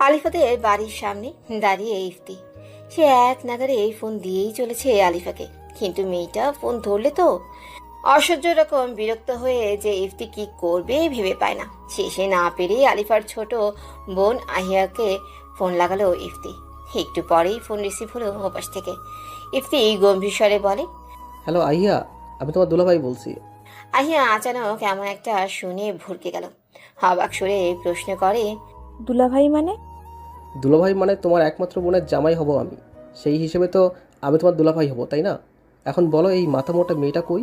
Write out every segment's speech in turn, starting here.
আলিফাদের বাড়ির সামনে দাঁড়িয়ে ইফতি। সে এক নাগারে ফোন দিয়েই চলেছে আলিফাকে, কিন্তু মেয়েটা ফোন ধরলে তো অসহ্য রকম বিরক্ত হয়ে যে ইফতি কি করবে ভেবে পায় না। শেষে না পেরে আলিফার ছোট বোন আহিয়াকে ফোন লাগালো ইফতি। একটু পরেই ফোন রিসিভ হলো ওপাশ থেকে। ইফতি গম্ভীর স্বরে বলে, হ্যালো আইয়া, আমি তোমার দুলাভাই বলছি। আহিয়া আচানক এমন একটা শুনে ভরকে গেল। অবাক সুরে প্রশ্ন করে, দুলাভাই মানে? দুলাভাই মানে তোমার একমাত্র বোনের জামাই হব আমি, সেই হিসেবে তো আমি তোমার দুলাভাই হব, তাই না? এখন বলো, এই মাথা মোটা মেয়েটা কই?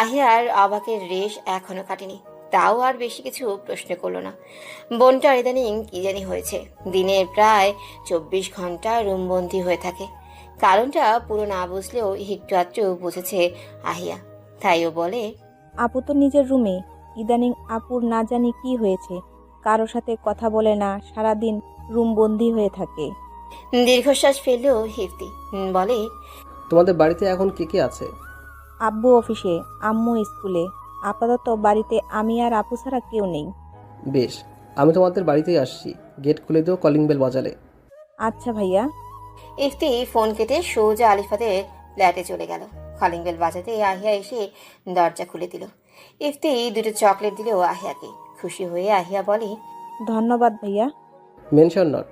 আহিয়ার অবাকের রেশ এখনো কাটেনি, তাও আর বেশি কিছু প্রশ্ন করলো না। বোনটার ইদানিং কি জানি হয়েছে, দিনের প্রায় 24 ঘন্টা রুমবন্দি হয়ে থাকে। কারণটা পুরো না বুঝলেও একটু আধটু বুঝেছে আহিয়া। তাইও বলে, আপু তো নিজের রুমে। ইদানিং আপুর না জানি কি হয়েছে, কারো সাথে কথা বলে না, সারাদিন রুম বন্দি হয়ে থাকে। দীর্ঘশ্বাস ফেললো হিফতি। বলে, তোমাদের বাড়িতে এখন কে কে আছে? আব্বু অফিসে, আম্মু স্কুলে। আপাতত বাড়িতে আমি আর আপু ছাড়া কেউ নেই। বেশ, আমি তোমাদের বাড়িতেই আসছি, গেট খুলে দিও কলিং বেল বাজালে। আচ্ছা ভাইয়া। ইফতি ফোন কেটে সোজা আলিফাদের ফ্ল্যাটে চলে গেল। কলিং বেল বাজাতে আহিয়া এসে দরজা খুলে দিল। ইফতি দুটো চকলেট দিল আহিয়াকে। খুশি হয়ে আহিয়া বলে, ধন্যবাদ ভাইয়া। মেনশন নট,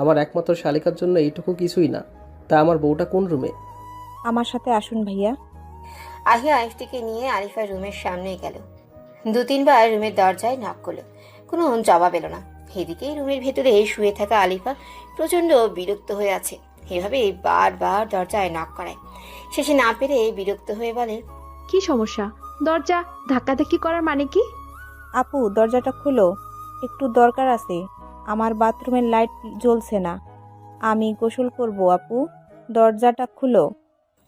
আমার একমাত্র শালিকার জন্য এইটুকু কিছুই না। তা আমার বউটা কোন রুমে? আমার সাথে আসুন ভাইয়া। আহিয়া ইফতিকে নিয়ে আলিফার রুমের সামনে গেল। 2-3 বার রুমের দরজায় নক করলো, কোনো জবাব এলো না। এদিকেই রুমের ভেতরে শুয়ে থাকা আলিফা প্রচন্ড বিরক্ত হয়ে আছে। এভাবে বারবার দরজায় নক করায়। শেষে না পেরে বিরক্ত হয়ে বলে, কি সমস্যা? দরজা ধাক্কাধাক্কি করার মানে কি? আপু দরজাটা খুলো, একটু দরকার আছে। আমার বাথরুমের লাইট জ্বলছে না, আমি গোসল করব। আপু দরজাটা খুলো।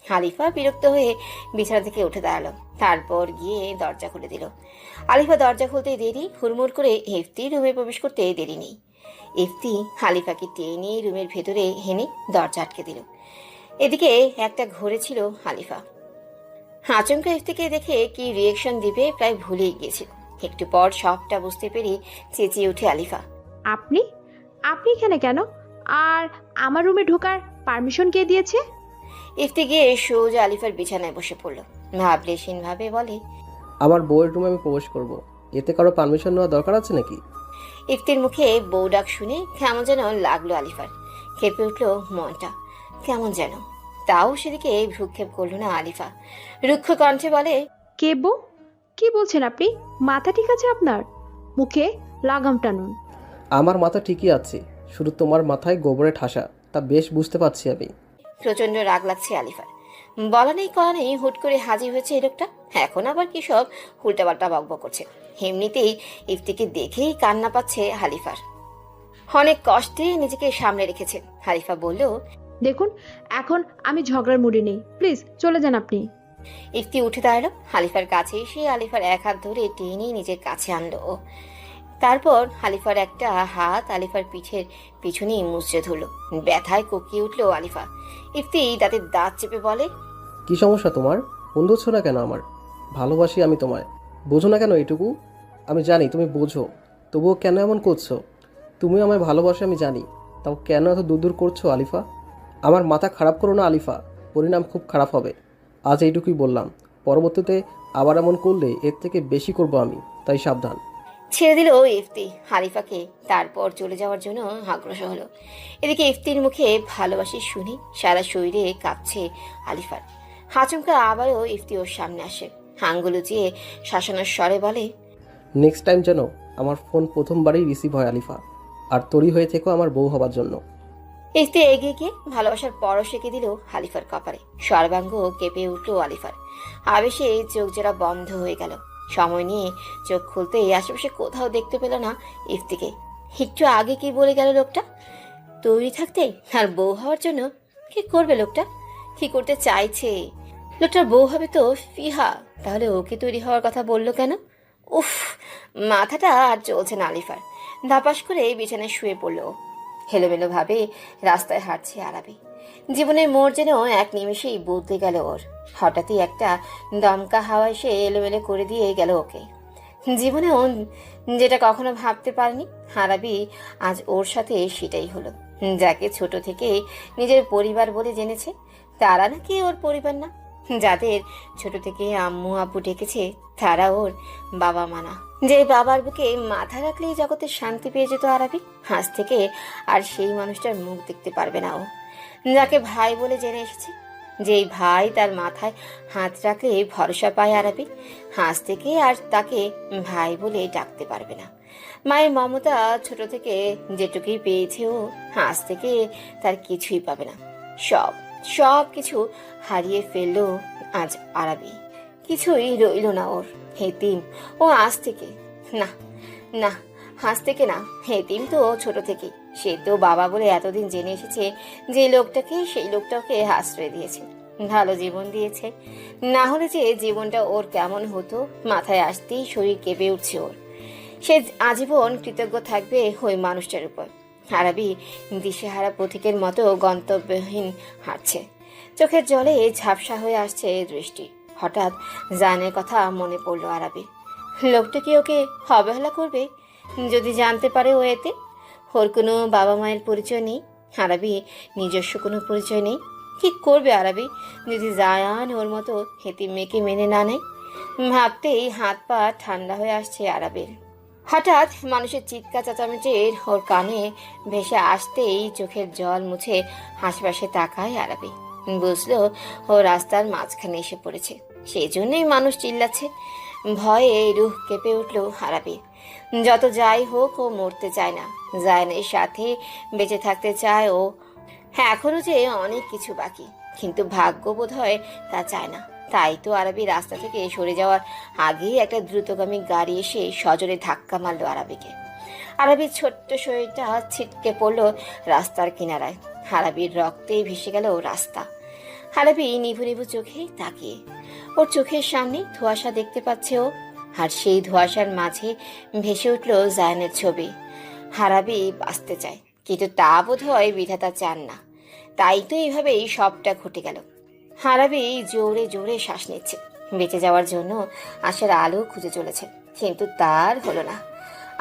আলিফা বিরক্ত হয়ে বিছানা থেকে উঠে দাঁড়ালো। তারপর গিয়ে দরজা খুলে দিল। আলিফা দরজা খুলতে দেরি, হুড়মুড় করে ইফতি রুমে প্রবেশ করতে দেরি নেই। ইফতি আলিফাকে টেনে রুমের ভেতরে হেনে দরজা আটকে দিল। এদিকে একটা ঘরে ছিল আলিফা। আচমকা ইফতিকে দেখে কি রিয়েকশন দিবে প্রায় ভুলেই গিয়েছিল। একটু পর সবটা বুঝতে পেরে চেঁচিয়ে উঠে আলিফা, আপনি আপনি এখানে কেন? আর আমার রুমে ঢোকার পারমিশন কে দিয়েছে? ইফতি গিয়ে সোজা আলিফার বিছানায় বসে পড়ল। ভাবলেশীন ভাবে বলে, আমার বউয়ের রুমে আমি প্রবেশ করব, এতে কারো পারমিশন নেওয়া দরকার আছে নাকি? ইফতির মুখে বউ ডাক শুনে কেমন যেন লাগলো আলিফার। কেঁপে উঠল মনটা কেমন যেন। তাও সেদিকে ভ্রুক্ষেপ করলো না আলিফা। রুক্ষ কণ্ঠে বলে, কে বউ? কি বলছেন আপনি? মাথা ঠিক আছে আপনার? মুখে লাগাম টানুন। আমার মাথা ঠিকই আছে, শুধু তোমার মাথায় গোবরে ঠাসা, তা বেশ বুঝতে পারছি আমি। প্রচন্ড রাগ লাগছে আলিফার। বলা নেই কয়া নেই হুট করে হাজির হয়েছে এই লোকটা। এখন আবার কি সব উল্টাপাল্টা বকবক করছে। এমনিতেই ইফতিকে দেখেই কান্না পাচ্ছে হালিফার। অনেক কষ্টে নিজেকে সামনে রেখেছে। হালিফা বলল, দেখুন, এখন আমি ঝগড়ার মুডে নেই, প্লিজ চলে যান আপনি। ইফতি উঠে দাঁড়ালো। হালিফার কাছে এসে আলিফার এক হাত ধরে টেনে নিজের কাছে আনলো ও। তারপর হালিফার একটা হাত আলিফার পিঠের পিছনেই মুচড়ে ধরলো। ব্যথায় কোকিয়ে উঠলো আলিফা। ইফতি দাঁতের দাঁত চেপে বলে, কি সমস্যা তোমার? ফোন ধরছো না কেন? আমার ভালোবাসি আমি তোমায়, বোঝো না কেন এইটুকু? আমি জানি তুমি বোঝো, তবুও কেন এমন করছো? তুমি আমায় ভালোবাসো আমি জানি, তাও কেন এত দূর দূর করছো আলিফা? আমার মাথা খারাপ করো না আলিফা, পরিণাম খুব খারাপ হবে। আজ এইটুকুই বললাম, পরবর্তীতে আবার এমন করলে এর থেকে বেশি করব আমি, তাই সাবধান। ছেড়ে দিল ইফতি হালিফাকে। তারপর চলে যাওয়ার জন্য আগ্রসর হলো। এদিকে ইফতির মুখে ভালোবাসি শুনি সারা শরীরে কাঁপছে আলিফার। হাচমকা আবারও ইফতি ওর সামনে আসে। আঙ্গুল উঁচিয়ে শাসানোর স্বরে বলে, নেক্সট টাইম যেন আমার ফোন প্রথমবারই রিসিভ হয় আলিফা, আর তৈরি হয়ে থেকো আমার বউ হবার জন্য। ইফতি এগিয়ে গিয়ে ভালোবাসার পরশ এঁকে দিল আলিফার কপালে। সর্বাঙ্গ কেঁপে উঠল আলিফার। আবেশে চোখ জোড়া বন্ধ হয়ে গেল। সময় নিয়ে চোখ খুলতে আশেপাশে কোথাও দেখতে পেল না ইফতিকে। একটু আগে কি বলে গেল লোকটা? তৈরি থাকতে আর বউ হওয়ার জন্য? কি করবে লোকটা? কি করতে চাইছে? লোকটার বউ হবে তো ফিহা, তাহলে ওকে তৈরি হওয়ার কথা বললো কেন? উফ, মাথাটা আর চলছে না আলিফার। ধাপাস করে বিছানায় শুয়ে পড়লো। হেলোমেলো ভাবে রাস্তায় হাঁটছে আরাবি। জীবনের মোড় যেন এক নিমেষেই বদলে গেল ওর। হঠাৎই একটা দমকা হাওয়া এসে এলোমেলো করে দিয়ে গেল ওকে। জীবনেও যেটা কখনো ভাবতে পারেনি আরাবি আজ ওর সাথে সেটাই হলো। যাকে ছোট থেকে নিজের পরিবার বলে জেনেছে তারা নাকি ওর পরিবার না। যাদের ছোট থেকে আম্মু আব্বু ডেকেছে তারা ওর বাবা মা না। যে বাবার বুকে মাথা রাখলেই জগতে শান্তি পেয়ে যেত আরাবি, আজ থেকে আর সেই মানুষটার মুখ দেখতে পারবে না ও। যাকে ভাই বলে জেনে এসেছে, যেই ভাই তার মাথায় হাত রাখলে ভরসা পায় আরাবি, আজ থেকে আর তাকে ভাই বলে ডাকতে পারবে না। মায়ের মমতা ছোট থেকে যেটুকুই পেয়েছে ও, আজ থেকে তার কিছুই পাবে না। সব সব কিছু হারিয়ে ফেললো আজ আরাবি। কিছুই রইল না ওর। হেতিম ও আজ থেকে। না না, আজ থেকে না, হেতিম তো ছোট থেকে। সে তো বাবা বলে এতদিন জেনে এসেছে যে লোকটাকে, সেই লোকটাকে আশ্রয় দিয়েছে, ভালো জীবন দিয়েছে। না হলে যে জীবনটা ওর কেমন হতো মাথায় আসতেই শরীর কেঁপে উঠছে ওর। সে আজীবন কৃতজ্ঞ থাকবে ওই মানুষটার উপর। আরাবি দিশেহারা পথিকের মতো গন্তব্যহীন হাঁটছে। চোখের জলে ঝাপসা হয়ে আসছে দৃষ্টি। হঠাৎ জানের কথা মনে পড়ল আরাবি। লোকটা কি ওকে অবহেলা করবে যদি জানতে পারে ও এতে? ওর কোনো বাবা মায়ের পরিচয় নেই, আরাবি নিজস্ব কোনো পরিচয় নেই। কি করবে আরাবি যদি জায়ান ওর মতো হেতিম মেয়েকে মেনে না নেয়? ভাবতেই হাত পা ঠান্ডা হয়ে আসছে আরাবির। হঠাৎ মানুষের চিৎকার চেঁচামেচির ওর কানে ভেসে আসতেই চোখের জল মুছে আশেপাশে তাকায় আরাবি। বুঝলো ও রাস্তার মাঝখানে এসে পড়েছে, সেই জন্যই মানুষ চিল্লাচ্ছে। ভয়ে রুহ কেঁপে উঠল আরাবি। যত যাই হোক ও মরতে চায় না, জায়ানের সাথে বেঁচে থাকতে চায় ও। হ্যাঁ, এখনো যে অনেক কিছু বাকি, কিন্তু ভাগ্য বোধ হয় তা চায় না। তাই তো আরাবি রাস্তা থেকে সরে যাওয়ার আগেই একটা দ্রুতগামী গাড়ি এসে সজোরে ধাক্কা মারলো আরাবিকে। আরাবির ছোট্ট শরীরটা ছিটকে পড়লো রাস্তার কিনারায়। আরাবির রক্তেই ভেসে গেল রাস্তা। আরাবি নিভু নিভু চোখে তাকিয়ে ওর চোখের সামনে ধোঁয়াশা দেখতে পাচ্ছে ও, আর সেই ধোঁয়াশার মাঝে ভেসে উঠল জায়ানের ছবি। আরাবি বাঁচতে চায়, কিন্তু তা বোধ হয় বিধাতা চান না। তাই তো এইভাবেই সবটা ঘটে গেল। আরাবি জোরে জোরে শ্বাস নিচ্ছে, বেঁচে যাওয়ার জন্য আশার আলো খুঁজে চলেছে, কিন্তু তার হলো না।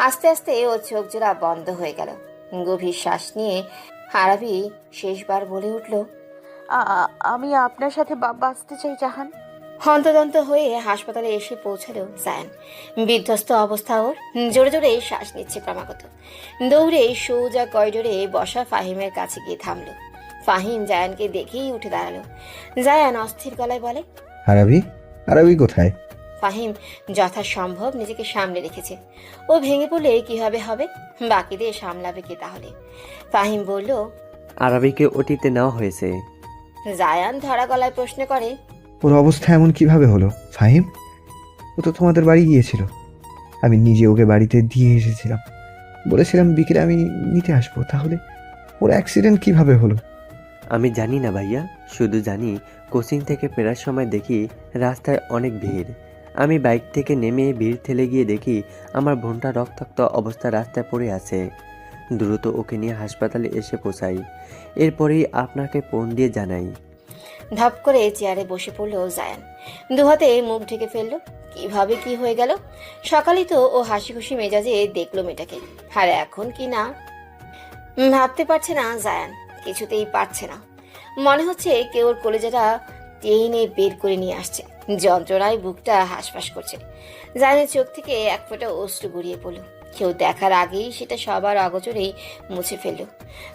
আস্তে আস্তে ও চোখ জোড়া বন্ধ হয়ে গেল। গভীর শ্বাস নিয়ে আরাবি শেষবার বলে উঠল, আমি আপনার সাথে বাঁচতে চাই জাহান। হন্তদন্ত হয়ে হাসপাতালে এসে পৌঁছালো জায়ান। বিধ্বস্ত অবস্থা ওর, জোরে জোরে শ্বাস নিচ্ছে ক্রমাগত। দৌড়ে সোজা করিডোরে বসা ফাহিমের কাছে গিয়ে থামলো। ফাহিম জায়ানকে দেখেই উঠে দাঁড়ালো। জায়ান অস্থির গলায় বলে, আরবি আরবি কোথায়? ফাহিম যথাসম্ভব নিজেকে সামলে রেখেছে। ও ভেঙে পড়লে কিভাবে হবে, বাকিদের সামলাবে কে তাহলে? ফাহিম বলল, আরবিকে ওটিতে নেওয়া হয়েছে। জায়ান ধরা গলায় প্রশ্ন করে, ওর অবস্থা এমন কিভাবে হলো ফাহিম? ও তো তোমাদের বাড়ি গিয়েছিল, আমি নিজে ওকে বাড়িতে দিয়ে এসেছিলাম, বলেছিলাম বিকেলে আমি নিতে আসবো। তাহলে ওর অ্যাক্সিডেন্ট কিভাবে হলো? আমি জানি না ভাইয়া, শুধু জানি কোচিং থেকে ফেরার সময় দেখি রাস্তায় অনেক ভিড়। আমি বাইক থেকে নেমে ভিড় ঠেলে গিয়ে দেখি আমার বোনটা রক্তাক্ত অবস্থা রাস্তায় পড়ে আছে। দ্রুত ওকে নিয়ে হাসপাতালে এসে পৌঁছাই, এরপরেই আপনাকে ফোন দিয়ে জানাই। ধপ করে চেয়ারে বসে পড়ল জায়ান, দুহাতে মুখ ঢেকে ফেললো। কিভাবে কি হয়ে গেল? সকালেই তো ও হাসি খুশি মেজাজে দেখলো মেয়েটাকে, আর এখন কি না ভাবতে পারছে না জায়ান, কিছুতেই পারছে না। মনে হচ্ছে কেউ ওর কলেজাটা টেনে বের করে নিয়ে আসছে। যন্ত্রণায় বুকটা হাঁসফাঁস করছে। জায়ানের চোখ থেকে এক ফোঁটা অশ্রু গড়িয়ে পড়ল। কেউ দেখার আগেই সেটা সবার অগোচরেই মুছে ফেললো।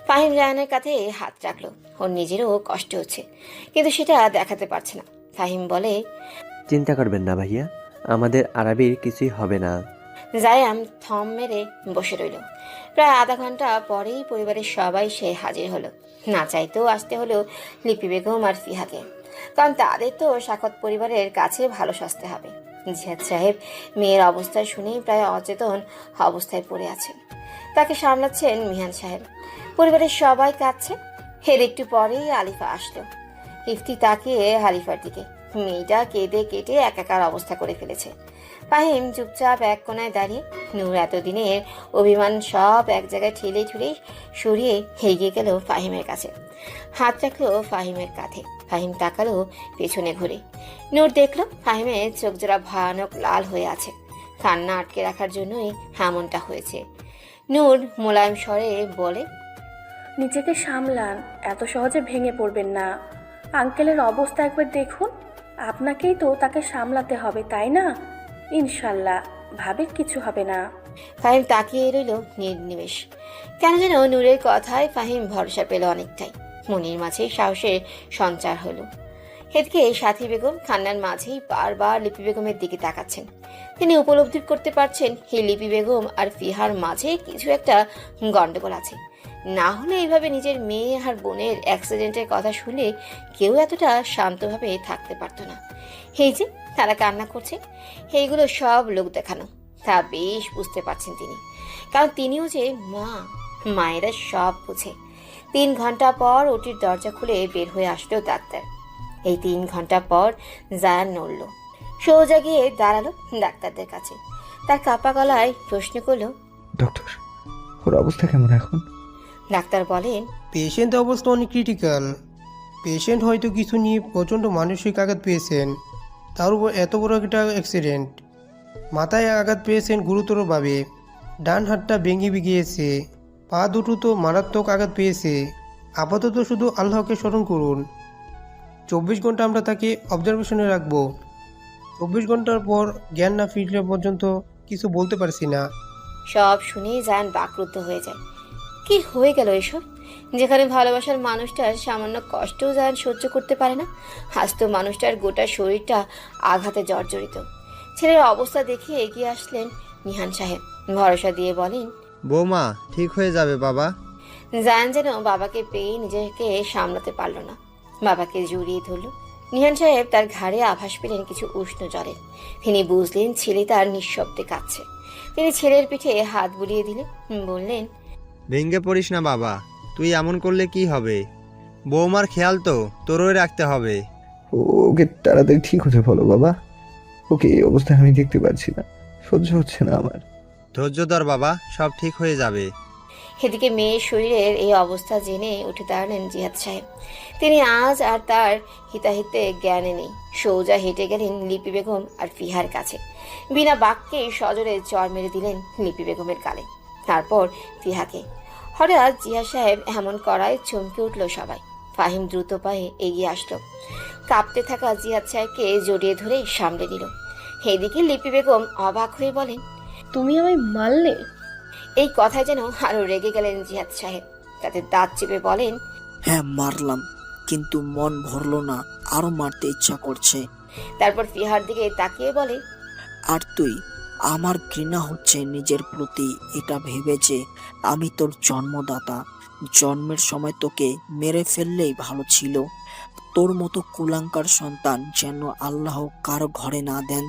ফাহিম জায়ানের কাঁধে হাত রাখলো। ওর নিজেরও কষ্ট হচ্ছে, কিন্তু সেটা দেখাতে পারছে না। ফাহিম বলে, চিন্তা করবেন না ভাইয়া, আমাদের আরবির কিছুই হবে না। জায়ান থম মেরে বসে রইল। প্রায় আধা ঘন্টা পরেই পরিবারের সবাই সে হাজির হলো। না চাইতেও আসতে হলো লিপি বেগম আর ফিহাকে, কারণ তাদের তো সাখত পরিবারের কাছে ভালো সাজতে হবে। জিহাদ সাহেব মেয়ের অবস্থা শুনেই প্রায় অচেতন অবস্থায় পড়ে আছেন। তাকে সামলাচ্ছেন মিহান সাহেব। পরিবারের সবাই কাঁদছে। এর একটু পরেই আলিফা আসলো। ইফতি তাকিয়ে হালিফার দিকে। মেয়েটা কেঁদে কেটে একাকার অবস্থা করে ফেলেছে। ফাহিম চুপচাপ এক কোনায় দাঁড়িয়ে। নূর এতদিনের অভিমান সব এক জায়গায় ঠেলে ঠুলে সরিয়ে এগিয়ে গেল ফাহিমের কাছে, হাত রাখলো ফাহিমের কাঁধে। ফাহিম তাকালো পেছনে ঘুরে। নূর দেখলো ফাহিমের চোখ জোড়া ভয়ানক লাল হয়ে আছে। কান্না আটকে রাখার জন্যই এমনটা হয়েছে। নূর মোলায়েম স্বরে বলে, নিজেকে সামলান, এত সহজে ভেঙে পড়বেন না। আঙ্কেলের অবস্থা একবার দেখুন, আপনাকেই তো তাকে সামলাতে হবে, তাই না? ইনশাল্লাহ ভাবির কিছু হবে না। ফাহিম তাকিয়ে রইল নির্নিমেষ। কেন যেন নূরের কথায় ফাহিম ভরসা পেল অনেকটাই। মনির মাঝে সাহসের সঞ্চার হলো। এদিকে সাথী বেগম কান্নার মাঝেই বারবার লিপি বেগমের দিকে তাকাচ্ছেন। তিনি উপলব্ধি করতে পারছেন এই লিপি বেগম আর ফিহার মাঝে কিছু একটা গন্ডগোল আছে। না হলে এইভাবে নিজের মেয়ে আর বোনের অ্যাক্সিডেন্টের কথা শুনে কেউ এতটা শান্তভাবে থাকতে পারতো না। এই যে তারা কান্না করছে, এইগুলো সব লোক দেখানো, তা বেশ বুঝতে পারছেন তিনি। কারণ তিনিও যে মা, মায়েরা সব বুঝে। 3 ঘন্টা পর ওটির দরজা খুলে বের হয়ে আসলো ডাক্তার। এই 3 ঘন্টা পর জায়ান নড়ল, সোজা গিয়ে দাঁড়ালো ডাক্তারদের কাছে। তার কাপা গলায় প্রশ্ন করলো, ডক্টর, ওর অবস্থা কেমন এখন? ডাক্তার বলেন, পেশেন্টের অবস্থা অনেক ক্রিটিক্যাল। পেশেন্ট হয়তো কিছু নিয়ে প্রচণ্ড মানসিক আঘাত পেয়েছেন, তার উপর এত বড় একটা অ্যাক্সিডেন্ট। মাথায় আঘাত পেয়েছেন গুরুতরভাবে, ডান হাতটা ভেঙে গিয়েছে, পা দুটো তো মারাত্মক আঘাত পেয়েছে। আপাতত শুধু আল্লাহকে স্মরণ করুন। 24 ঘন্টা আমরা তাকে অবজারভেশনে রাখবো। 24 ঘন্টার পর জ্ঞান না ফিরলে পর্যন্ত কিছু বলতে পারছি না। সব শুনেই জায়ান বাকরুদ্ধ হয়ে যায়। কি হয়ে গেল এসব? যেখানে ভালোবাসার মানুষটার সামান্য কষ্টও জায়ান সহ্য করতে পারে না, আজ তো মানুষটার গোটা শরীরটা আঘাতে জর্জরিত। ছেলের অবস্থা দেখে এগিয়ে আসলেন নিহান সাহেব। ভরসা দিয়ে বলেন, বৌমা ঠিক হয়ে যাবে বাবা। জায়ান যেন বাবাকে পেয়ে নিজেকে সামলাতে পারল না, বাবাকে জড়িয়ে ধরল। নিহান সাহেব তার ঘাড়ে আভাস পেলেন কিছু উষ্ণ জলের। তিনি বুঝলেন ছেলে তার নিঃশব্দে কাঁদছে। তিনি ছেলের পিঠে হাত বুলিয়ে দিলেন, বললেন, ভেঙে পড়িস না বাবা, তুই এমন করলে কি হবে? বৌমার খেয়াল তো তোরই রাখতে হবে। ওকে তাড়াতাড়ি ঠিক হতে বলো বাবা। ওকে এই অবস্থায় আমি দেখতে পারছি না, সহ্য হচ্ছে না আমার। ধৈর্য ধর বাবা, সব ঠিক হয়ে যাবে। এদিকে মেয়ের শরীরের এই অবস্থা জেনে উঠে দাঁড়ালেন জিহাদ সাহেব। তিনি আজ আর তার হিতাহিতে জ্ঞানে নেই। সোজা হেঁটে গেলেন লিপি বেগম আর ফিহার কাছে। বিনা বাক্যে সজোরে চড় মেরে দিলেন লিপি বেগমের গালে, তারপর ফিহাকে। হঠাৎ জিহাদ সাহেব এমন করায় চমকে উঠল সবাই। ফাহিম দ্রুত পায়ে এগিয়ে আসলো, কাঁপতে থাকা জিহাদ সাহেবকে জড়িয়ে ধরে সামলে নিল। এদিকে লিপি বেগম অবাক হয়ে বলেন, তুমি আমায় মারলে? এই কথায় যেন আরো রেগে গেলেন জিহাদ সাহেব। তাতে দাঁত চেপে বলেন, হ্যাঁ মারলাম, কিন্তু মন ভরলো না, আরো মারতে ইচ্ছা করছে। তারপর ফিহার দিকে তাকিয়ে বলে, আর তুই, আমার ঘৃণা হচ্ছে নিজের প্রতি, এটা ভেবে যে আমি তোর জন্মদাতা। জন্মের সময় তোকে মেরে ফেললেই ভালো ছিল। তোর মতো কুলাঙ্কার সন্তান যেন আল্লাহ কারো ঘরে না দেন।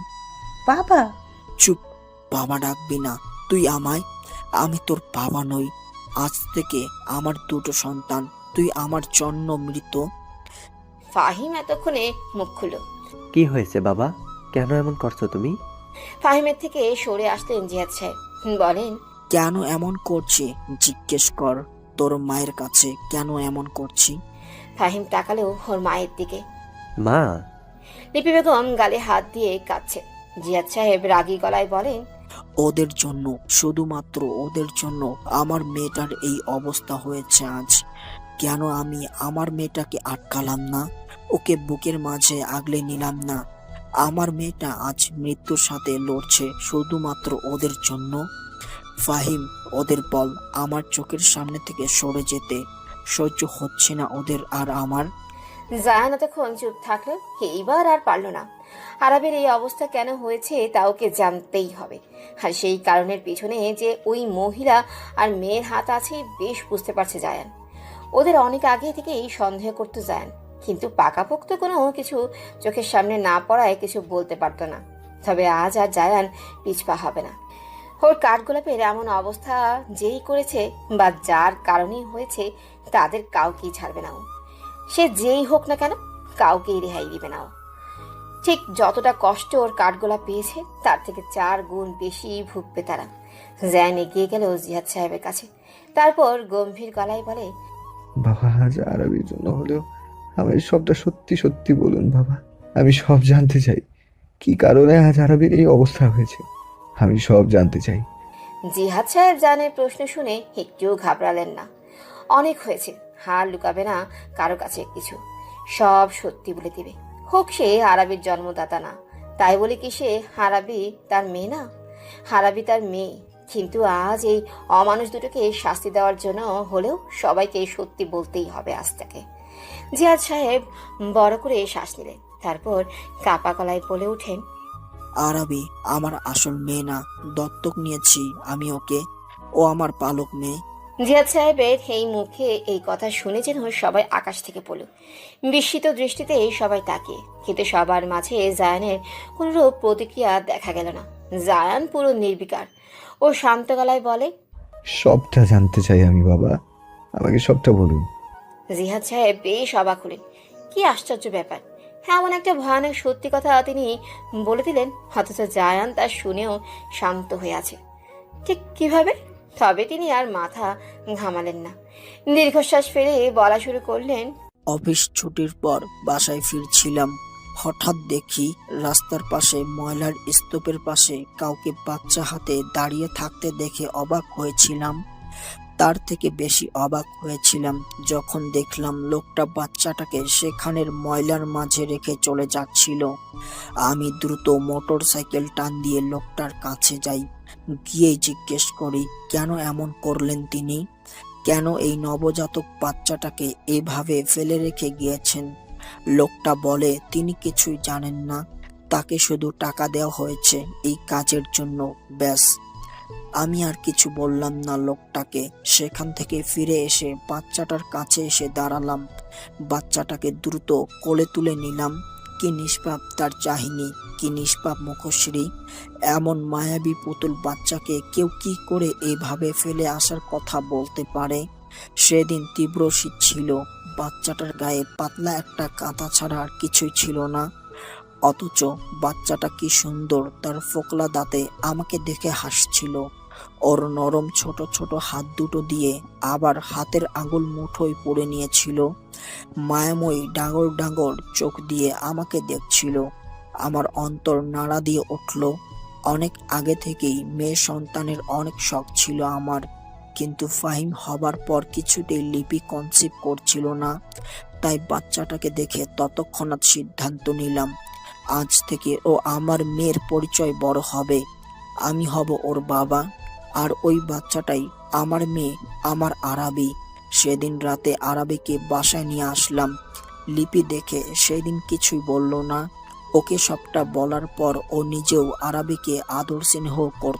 বাবা, চুপ, বাবা ডাকবি না তুই আমায়। আমি তোর বাবা নই। আজ থেকে আমার 2টো সন্তান, তুই আমার জন্ম মৃত। ফাহিম এতক্ষণে মুখ খুলল। কি হয়েছে বাবা, কেন এমন করছো তুমি? ফাহিমের থেকে সরে আসলেন জিহাদ সাহেব, বলেন, কেন এমন করছি জিজ্ঞেস কর তোর মায়ের কাছে, কেন এমন করছি। ফাহিম তাকালো ওর মায়ের দিকে। মা, লিপি বেগম গালে হাত দিয়ে কাঁদছে। জিহাদ সাহেব রাগী গলায় বলেন, ওদের জন্য, শুধুমাত্র ওদের জন্য আমার মেয়েটার এই অবস্থা হয়েছে আজ। কেন আমি আমার মেয়েটাকে আটকালাম না, ওকে বুকের মাঝে আগলে নিলাম না? আমার মেয়েটা আজ মৃত্যুর সাথে লড়ছে শুধুমাত্র ওদের জন্য। ফাহিম, ওদের বল আমার চোখের সামনে থেকে সরে যেতে। সহ্য হচ্ছে না ওদের আর আমার। জায়ান এতক্ষণ চুপ থাকলো, এইবার আর পারল না। আরবের এই অবস্থা কেন হয়েছে তা ওকে জানতেই হবে। আর সেই কারণের পিছনে যে ওই মহিলা আর মেয়ের হাত আছে বেশ বুঝতে পারছে জায়ান। ওদের অনেক আগে থেকেই সন্দেহ করতো জায়ান, কিন্তু পাকাপোক্ত কোনো কিছু চোখের সামনে না পড়ায় কিছু বলতে পারতো না। তবে আজ আর জায়ান পিছপা হবে না। ওর কাঠগোলাপের এমন অবস্থা যেই করেছে বা যার কারণেই হয়েছে, তাদের কাউকেই ছাড়বে না ও। সে যেই হোক না কেন, কাউকেই রেহাই দিবে না ও। ঠিক যতটা কষ্ট ওর কাঠগোলাপ পেয়েছে তার থেকে 4 গুণ বেশি ভুগবে তারা। জায়ান এগিয়ে গেল জিহাদ সাহেবের কাছে, তারপর গম্ভীর গলায় বলে, বাবা, আজ আরবির জন্য হলেও আমার সবটা সত্যি সত্যি বলুন বাবা। আমি সব জানতে চাই, কি কারণে আজ আরবির এই অবস্থা হয়েছে। আমি সব জানতে চাই। জিহাদ সাহেব জানের প্রশ্ন শুনে একটুও ঘাবড়ালেন না। অনেক হয়েছে, হার লুকাবে না কারো কাছে কিছু, সব সত্যি বলে দিবে। হোক সে আরবির জন্মদাতা না, তাই বলে কি সে আরবি তার মেয়ে না? আরবি তার মেয়ে, কিন্তু আজ এই অমানুষ দুটোকে শাস্তি দেওয়ার জন্য হলেও সবাইকে সত্যি বলতেই হবে আজ তাকে। জিহাদ সাহেব বড় করে শ্বাস নিলেন, তারপর কাপা গলায় বলে ওঠেন, আরবি আমার আসল মেয়ে না, দত্তক নিয়েছি আমি ওকে। ও আমার পালক মেয়ে। জিহাদ সাহেবের এই মুখে এই কথা শুনে যেন সবাই আকাশ থেকে পড়ল। বিস্মিত দৃষ্টিতে সবাই তাকিয়ে, কিন্তু সবার মাঝে জায়ানের কোনরূপ প্রতিক্রিয়া দেখা গেল না। জায়ান পুরো নির্বিকার। ও শান্ত গলায় বলে, সবটা জানতে চাই আমি বাবা, আমাকে সবটা বলুন। জিহাদ সাহেব বেশ অবাক হলেন। কি আশ্চর্য ব্যাপার, এমন একটা ভয়ানক সত্যি কথা তিনি বলে দিলেন, অথচ জায়ান তা শুনেও শান্ত হয়ে আছে। ঠিক কিভাবে? তবে তিনি আর মাথা ঘামালেন না, দীর্ঘশ্বাস ফেলে বলা শুরু করলেন, অফিস ছুটির পর বাসায় ফিরছিলাম, হঠাৎ দেখি রাস্তার পাশে ময়লার স্তূপের পাশে কাউকে বাচ্চা হাতে দাঁড়িয়ে থাকতে দেখে অবাক হয়েছিলাম। তার থেকে বেশি অবাক হয়েছিলাম যখন দেখলাম লোকটা বাচ্চাটাকে সেখানের ময়লার মাঝে রেখে চলে যাচ্ছিল। আমি দ্রুত মোটর সাইকেল টান দিয়ে লোকটার কাছে যাই, গিয়ে জিজ্ঞেস করি কেন এমন করলেন তিনি, কেন এই নবজাতক বাচ্চাটাকে এভাবে ফেলে রেখে গিয়েছেন। লোকটা বলে তিনি কিছুই জানেন না, তাকে শুধু টাকা দেওয়া হয়েছে এই কাজের জন্য, ব্যাস। আমি আর কিছু বললাম না লোকটাকে। সেখান থেকে ফিরে এসে বাচ্চাটার কাছে এসে দাঁড়ালাম, বাচ্চাটাকে দ্রুত কোলে তুলে নিলাম। কি নিষ্পাপ তার চাহিনি, কি নিষ্পাপ মুখশ্রী। এমন মায়াবী পুতুল বাচ্চাকে কেউ কি করে এভাবে ফেলে আসার কথা বলতে পারে। সেদিন তীব্র শীত ছিল, বাচ্চাটার গায়ে পাতলা একটা কাঁথা ছাড়া আর কিছুই ছিল না, অথচ বাচ্চাটা কি সুন্দর তার ফোকলা দাঁতে আমাকে দেখে হাসছিল। ওর নরম ছোট ছোট হাত দুটো দিয়ে আবার হাতের আঙুল মুঠোয় পড়ে নিয়েছিল, মায়াময়ী ডাঙর ডাঙর চোখ দিয়ে আমাকে দেখছিল। আমার অন্তর নাড়া দিয়ে উঠল। অনেক আগে থেকেই মেয়ে সন্তানের অনেক শখ ছিল আমার, কিন্তু ফাহিম হবার পর কিছুতেই লিপি কনসিভ করছিল না। তাই বাচ্চাটাকে দেখে তৎক্ষণাৎ সিদ্ধান্ত নিলাম, আজ থেকে ও আমার মেয়ের পরিচয় বড় হবে, আমি হব ওর বাবা, আর ওই বাচ্চাটাই আমার মেয়ে, আমার আরাবি। সেদিন রাতে আরাবিকে বাসায় নিয়ে আসলাম। লিপি দেখে সেদিন কিছুই বলল না। ওকে সবটা বলার পর ও নিজেও আরাবিকে আদর স্নেহ করত।